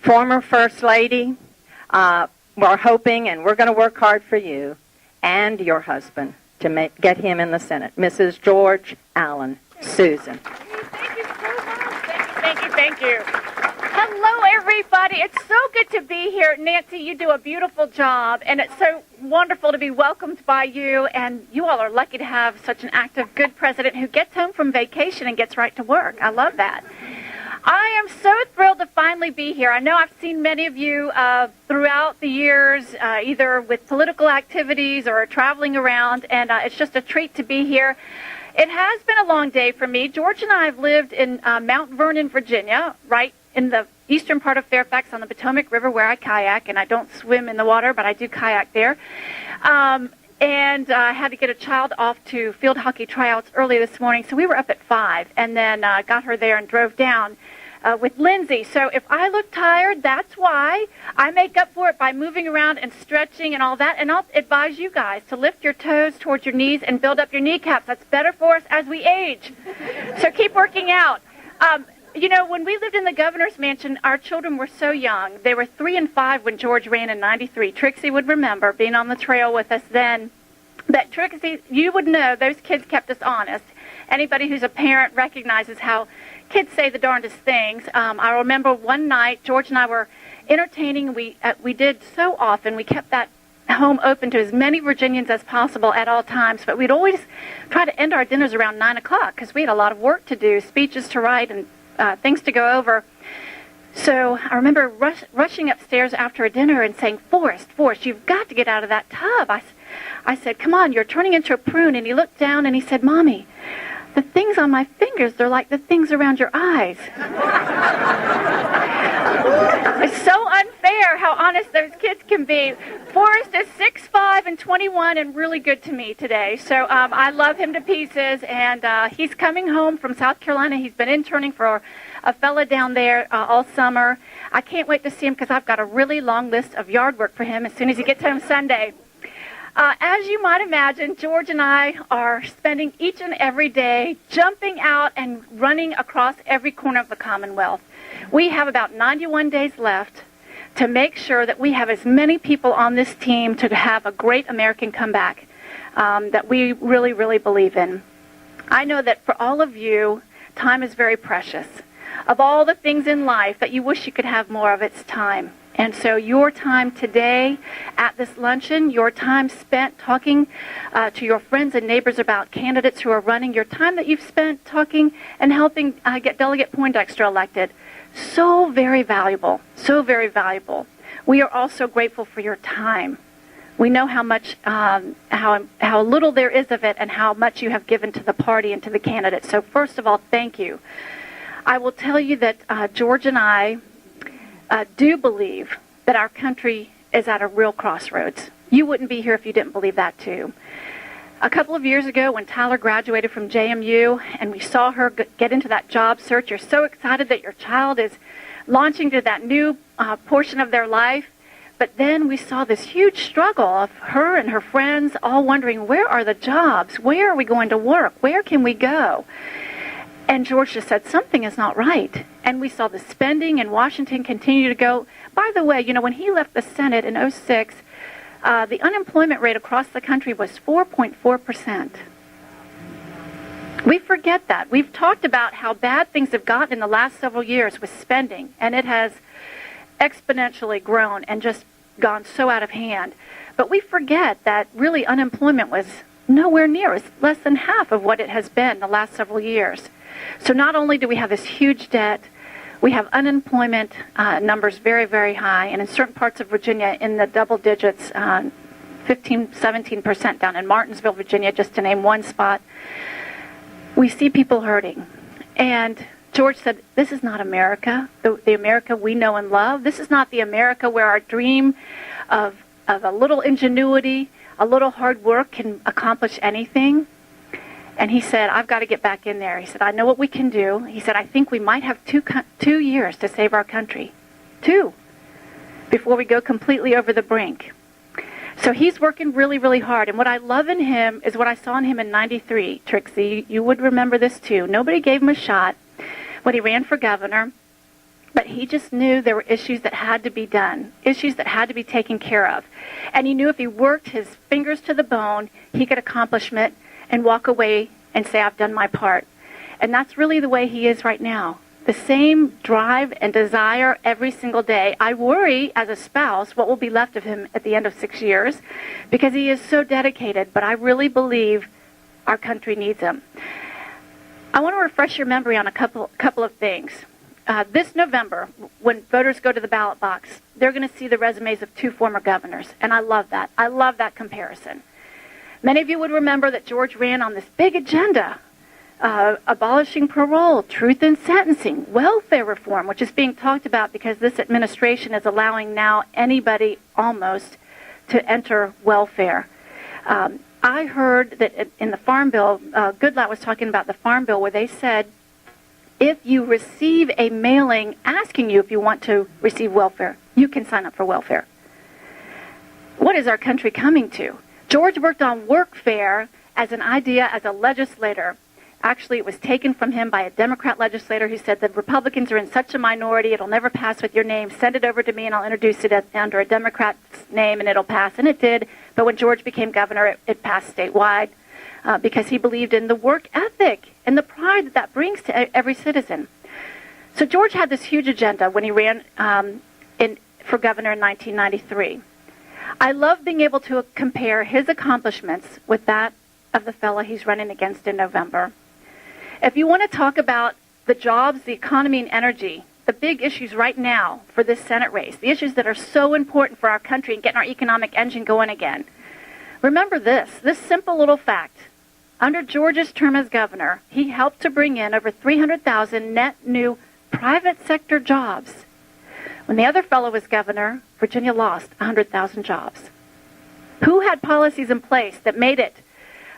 former First Lady. We're hoping, and we're going to work hard for you and your husband to get him in the Senate. Mrs. George Allen Susan. Thank you so much. Thank you. Hello, everybody. It's so good to be here. Nancy, you do a beautiful job, and it's so wonderful to be welcomed by you, and you all are lucky to have such an active, good president who gets home from vacation and gets right to work. I love that. I am so thrilled to finally be here. I know I've seen many of you throughout the years, either with political activities or traveling around, and it's just a treat to be here. It has been a long day for me. George and I have lived in Mount Vernon, Virginia, right in the eastern part of Fairfax on the Potomac River, where I kayak, and I don't swim in the water, but I do kayak there. And I had to get a child off to field hockey tryouts early this morning, so we were up at 5, and then got her there and drove down with Lindsay. So if I look tired, that's why. I make up for it by moving around and stretching and all that, and I'll advise you guys to lift your toes towards your knees and build up your kneecaps. That's better for us as we age. So keep working out. You know, when we lived in the governor's mansion, our children were so young. They were 3 and 5 when George ran in '93. Trixie would remember being on the trail with us then. But Trixie, you would know those kids kept us honest. Anybody who's a parent recognizes how kids say the darndest things. I remember one night, George and I were entertaining. We did so often. We kept that home open to as many Virginians as possible at all times. But we'd always try to end our dinners around 9 o'clock because we had a lot of work to do, speeches to write, and things to go over. So I remember rushing upstairs after a dinner and saying, Forrest, you've got to get out of that tub. I said, come on, you're turning into a prune. And he looked down and he said, Mommy, the things on my fingers, they're like the things around your eyes. It's so unfair how honest those kids can be. Forrest is 6'5" and 21 and really good to me today. So I love him to pieces, and he's coming home from South Carolina. He's been interning for a fella down there all summer. I can't wait to see him because I've got a really long list of yard work for him as soon as he gets home Sunday. As you might imagine, George and I are spending each and every day jumping out and running across every corner of the Commonwealth. We have about 91 days left to make sure that we have as many people on this team to have a great American comeback that we really, really believe in. I know that for all of you, time is very precious. Of all the things in life that you wish you could have more of, it's time. And so your time today at this luncheon, your time spent talking to your friends and neighbors about candidates who are running, your time that you've spent talking and helping get Delegate Poindexter elected, so very valuable, so very valuable. We are also grateful for your time. We know how much, how little there is of it and how much you have given to the party and to the candidates. So first of all, thank you. I will tell you that George and I do believe that our country is at a real crossroads. You wouldn't be here if you didn't believe that too. A couple of years ago when Tyler graduated from JMU and we saw her get into that job search, you're so excited that your child is launching to that new portion of their life. But then we saw this huge struggle of her and her friends all wondering, where are the jobs? Where are we going to work? Where can we go? And George just said, something is not right. And we saw the spending in Washington continue to go. By the way, you know, when he left the Senate in 2006, the unemployment rate across the country was 4.4%. We forget that. We've talked about how bad things have gotten in the last several years with spending, and it has exponentially grown and just gone so out of hand. But we forget that really unemployment was nowhere near, it's less than half of what it has been the last several years. So not only do we have this huge debt, we have unemployment numbers very, very high, and in certain parts of Virginia in the double digits, 15, 17% down in Martinsville, Virginia, just to name one spot. We see people hurting. And George said, this is not America, the America we know and love. This is not the America where our dream of a little ingenuity, a little hard work can accomplish anything. And he said, I've got to get back in there. He said, I know what we can do. He said, I think we might have 2 years to save our country. 2, before we go completely over the brink. So he's working really, really hard. And what I love in him is what I saw in him in '93. Trixie, you would remember this too. Nobody gave him a shot when he ran for governor. But he just knew there were issues that had to be done, issues that had to be taken care of. And he knew if he worked his fingers to the bone, he could accomplish it and walk away and say, I've done my part. And that's really the way he is right now. The same drive and desire every single day. I worry as a spouse what will be left of him at the end of 6 years because he is so dedicated, but I really believe our country needs him. I want to refresh your memory on a couple of things. This November, when voters go to the ballot box, they're going to see the resumes of 2 former governors, and I love that. I love that comparison. Many of you would remember that George ran on this big agenda, abolishing parole, truth in sentencing, welfare reform, which is being talked about because this administration is allowing now anybody almost to enter welfare. I heard that in the Farm Bill, Goodlatte was talking about the Farm Bill where they said if you receive a mailing asking you if you want to receive welfare, you can sign up for welfare. What is our country coming to? George worked on workfare as an idea as a legislator. Actually, it was taken from him by a Democrat legislator who said the Republicans are in such a minority, it'll never pass with your name. Send it over to me and I'll introduce it under a Democrat's name and it'll pass. And it did. But when George became governor, it passed statewide because he believed in the work ethic and the pride that brings to every citizen. So George had this huge agenda when he ran for governor in 1993. I love being able to compare his accomplishments with that of the fellow he's running against in November. If you want to talk about the jobs, the economy, and energy, the big issues right now for this Senate race, the issues that are so important for our country and getting our economic engine going again, remember this simple little fact. Under George's term as governor, he helped to bring in over 300,000 net new private sector jobs. When the other fellow was governor, Virginia lost 100,000 jobs. Who had policies in place that made it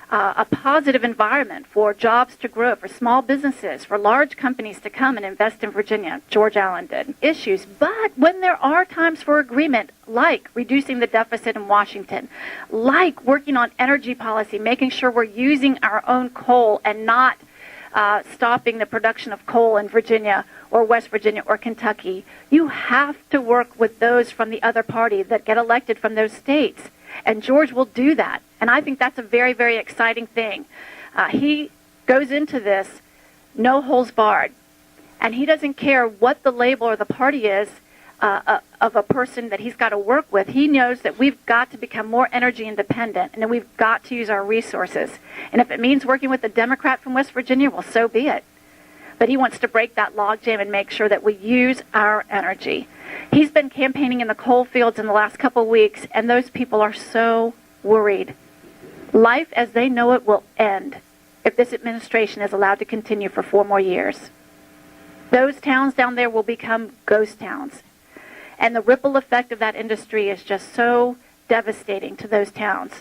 a positive environment for jobs to grow, for small businesses, for large companies to come and invest in Virginia? George Allen did. Issues. But when there are times for agreement, like reducing the deficit in Washington, like working on energy policy, making sure we're using our own coal and not stopping the production of coal in Virginia or West Virginia or Kentucky, you have to work with those from the other party that get elected from those states. And George will do that. And I think that's a very, very exciting thing. He goes into this no holds barred. And he doesn't care what the label or the party is of a person that he's got to work with. He knows that we've got to become more energy independent and that we've got to use our resources. And if it means working with a Democrat from West Virginia, well, so be it. But he wants to break that logjam and make sure that we use our energy. He's been campaigning in the coal fields in the last couple of weeks, and those people are so worried. Life as they know it will end if this administration is allowed to continue for 4 more years. Those towns down there will become ghost towns. And the ripple effect of that industry is just so devastating to those towns.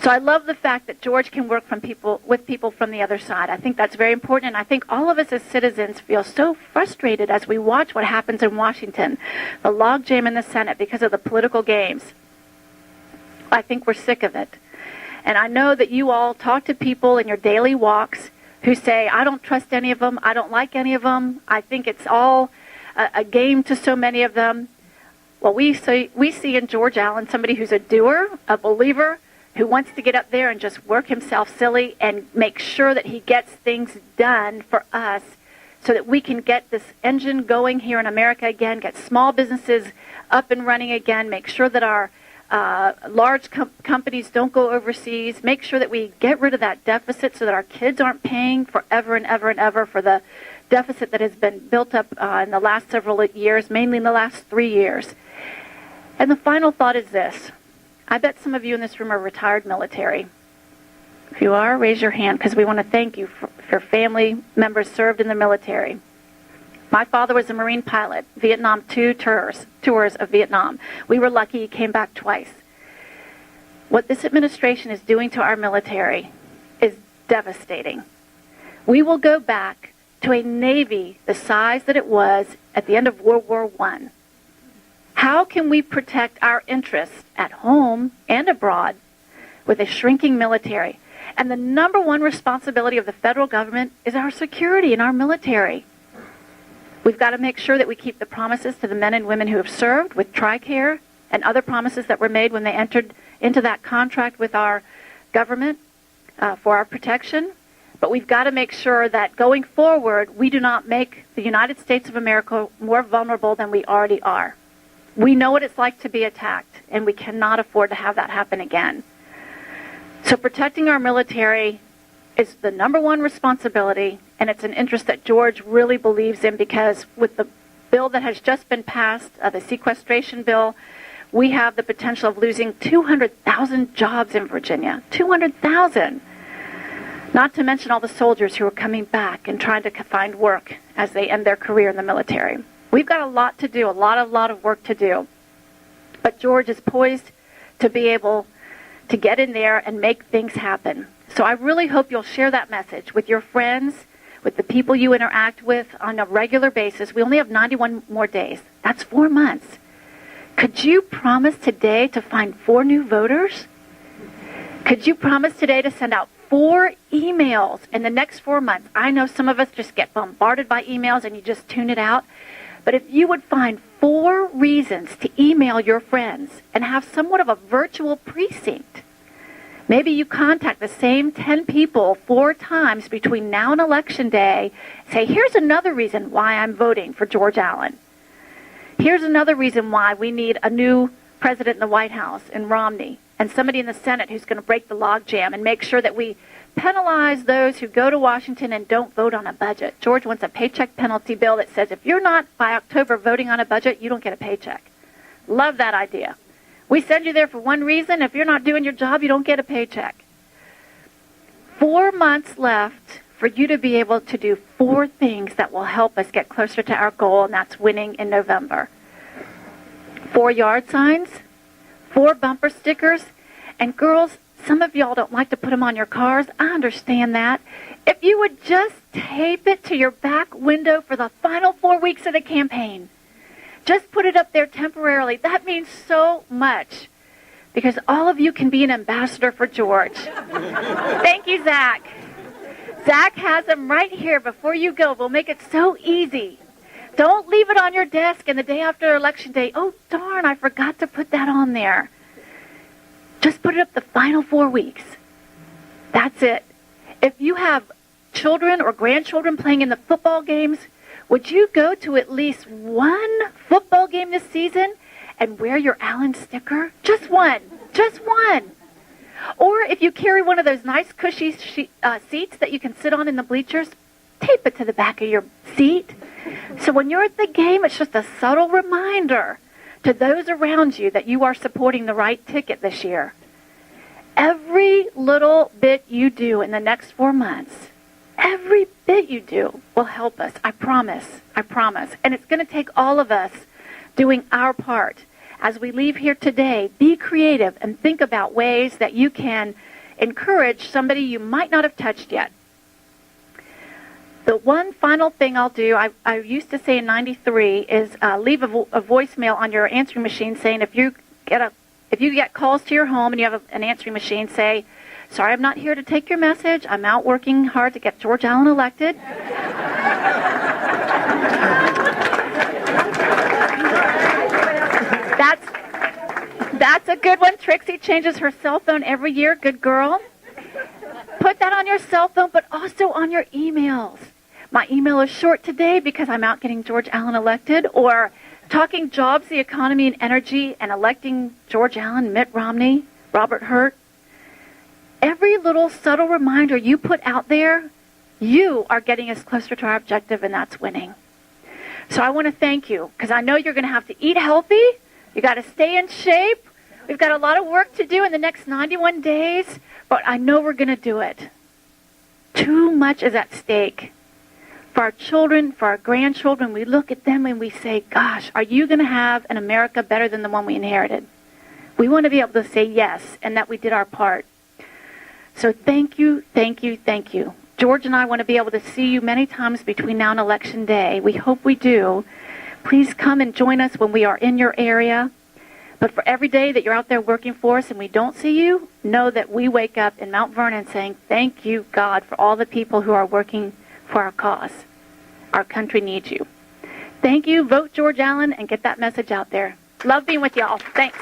So I love the fact that George can work with people from the other side. I think that's very important, and I think all of us as citizens feel so frustrated as we watch what happens in Washington, the logjam in the Senate because of the political games. I think we're sick of it. And I know that you all talk to people in your daily walks who say, I don't trust any of them, I don't like any of them, I think it's all a game to so many of them. Well, we see in George Allen somebody who's a doer, a believer, who wants to get up there and just work himself silly and make sure that he gets things done for us so that we can get this engine going here in America again, get small businesses up and running again, make sure that our large companies don't go overseas, make sure that we get rid of that deficit so that our kids aren't paying forever and ever and ever for the deficit that has been built up in the last several years, mainly in the last 3 years. And the final thought is this. I bet some of you in this room are retired military. If you are, raise your hand because we want to thank you for family members served in the military. My father was a Marine pilot, Vietnam, 2 tours of Vietnam. We were lucky he came back twice. What this administration is doing to our military is devastating. We will go back to a Navy the size that it was at the end of World War I. How can we protect our interests at home and abroad with a shrinking military? And the number one responsibility of the federal government is our security and our military. We've got to make sure that we keep the promises to the men and women who have served with TRICARE and other promises that were made when they entered into that contract with our government for our protection. But we've got to make sure that going forward, we do not make the United States of America more vulnerable than we already are. We know what it's like to be attacked, and we cannot afford to have that happen again. So protecting our military is the number one responsibility, and it's an interest that George really believes in, because with the bill that has just been passed, the sequestration bill, we have the potential of losing 200,000 jobs in Virginia. 200,000! Not to mention all the soldiers who are coming back and trying to find work as they end their career in the military. We've got a lot to do, a lot of work to do. But George is poised to be able to get in there and make things happen. So I really hope you'll share that message with your friends, with the people you interact with on a regular basis. We only have 91 more days. That's 4 months. Could you promise today to find 4 new voters? Could you promise today to send out 4 emails in the next 4 months? I know some of us just get bombarded by emails and you just tune it out. But if you would find 4 reasons to email your friends and have somewhat of a virtual precinct, maybe you contact the same 10 people 4 times between now and Election Day, say, here's another reason why I'm voting for George Allen. Here's another reason why we need a new president in the White House in Romney, and somebody in the Senate who's going to break the logjam and make sure that we penalize those who go to Washington and don't vote on a budget. George wants a paycheck penalty bill that says if you're not by October voting on a budget, you don't get a paycheck. Love that idea. We send you there for one reason. If you're not doing your job, you don't get a paycheck. 4 months left for you to be able to do 4 things that will help us get closer to our goal, and that's winning in November. 4 yard signs, 4 bumper stickers, and girls, some of y'all don't like to put them on your cars. I understand that. If you would just tape it to your back window for the final 4 weeks of the campaign, just put it up there temporarily. That means so much, because all of you can be an ambassador for George. Thank you, Zach. Zach has them right here before you go. We'll make it so easy. Don't leave it on your desk and the day after Election Day. Oh, darn, I forgot to put that on there. Just put it up the final 4 weeks. That's it. If you have children or grandchildren playing in the football games, would you go to at least 1 football game this season and wear your Allen sticker? Just one. Just one. Or if you carry one of those nice cushy seats that you can sit on in the bleachers, tape it to the back of your seat. So when you're at the game, it's just a subtle reminder to those around you that you are supporting the right ticket this year. Every little bit you do in the next 4 months, every bit you do will help us. I promise. I promise. And it's going to take all of us doing our part. As we leave here today, be creative and think about ways that you can encourage somebody you might not have touched yet. The one final thing I'll do, I used to say in 93, is leave a voicemail on your answering machine saying if you get calls to your home and you have an answering machine, say, sorry, I'm not here to take your message. I'm out working hard to get George Allen elected. That's a good one. Trixie changes her cell phone every year. Good girl. Put that on your cell phone, but also on your emails. My email is short today because I'm out getting George Allen elected, or talking jobs, the economy, and energy, and electing George Allen, Mitt Romney, Robert Hurt. Every little subtle reminder you put out there, you are getting us closer to our objective, and that's winning. So I want to thank you, because I know you're going to have to eat healthy. You got to stay in shape. We've got a lot of work to do in the next 91 days, but I know we're going to do it. Too much is at stake. For our children, for our grandchildren, we look at them and we say, gosh, are you going to have an America better than the one we inherited? We want to be able to say yes, and that we did our part. So thank you, thank you, thank you. George and I want to be able to see you many times between now and Election Day. We hope we do. Please come and join us when we are in your area. But for every day that you're out there working for us and we don't see you, know that we wake up in Mount Vernon saying, thank you, God, for all the people who are working for our cause. Our country needs you. Thank you. Vote George Allen and get that message out there. Love being with y'all. Thanks.